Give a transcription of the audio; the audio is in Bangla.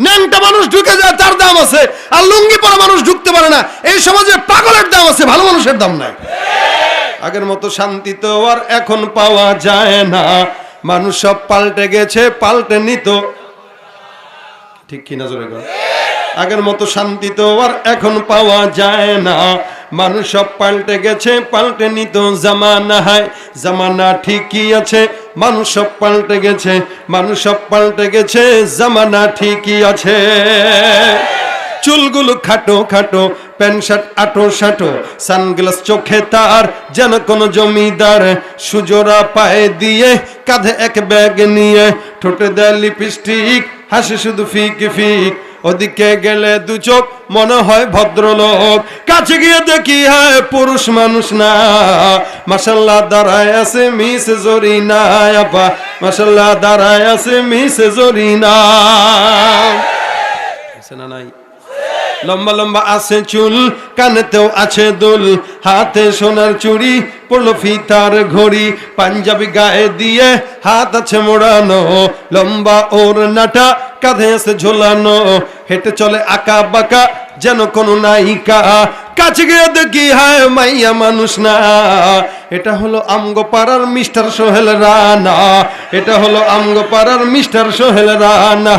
ন্যাংটা মানুষ ঢুকে যায়, তার দাম আছে, আর লুঙ্গি পরা মানুষ ঢুকতে পারে না। এই সমাজে পাগলের দাম আছে, ভালো মানুষের দাম নাই। আগের মতো শান্তি তো আর এখন পাওয়া যায় না, মানুষ সব পাল্টে গেছে, পাল্টে নিত, ঠিক কিনা জোরে বল। আগের মতো শান্তি তো আর এখন পাওয়া যায় না, মানুষ সব পাল্টে গেছে, পাল্টে নিত জামানা। হায় জামানা ঠিকই আছে, মানুষ সব পাল্টে গেছে, মানুষ সব পাল্টে গেছে, জামানা ঠিকই আছে। চুলগুলো খাটো খাটো, প্যান্ট শার্ট আটো শাটো, সানগ্লাস চোখে তার যেন কোন জমিদার, সুজোড়া পায়ে দিয়ে কাঁধে এক ব্যাগ নিয়ে, ঠোঁটে দেয় লিপস্টিক, হাসে শুধু ফিক ফিক। ওদিকে গেলে দু চোখ মনে হয় ভদ্রলোক, কাছে গিয়ে দেখি হয় পুরুষ মানুষ না। মাশাআল্লাহ দাঁড়ায় আছে মিস জরিনা আপা, মাশাআল্লাহ দাঁড়ায় আছে মিস জরিনা। আছে না নাই? লম্বা লম্বা আছে চুল, কানেতেও আছে দুল, হাতে সোনার চুড়ি, পড়লো ফিতার ঘড়ি, পাঞ্জাবি গায়ে দিয়ে হাত আছে মোড়ানো, লম্বা ওর নাটা কাঁধে আছে ঝোলানো, হেঁটে চলে আঁকা বাঁকা যেন কোনো নায়িকা। কাছে গিয়ে দেখি হায় মাইয়া মানুষ না, এটা হলো আমগো পাড়ার মিস্টার সোহেল রানা, এটা হলো আমগো পাড়ার মিস্টার সোহেল রানা।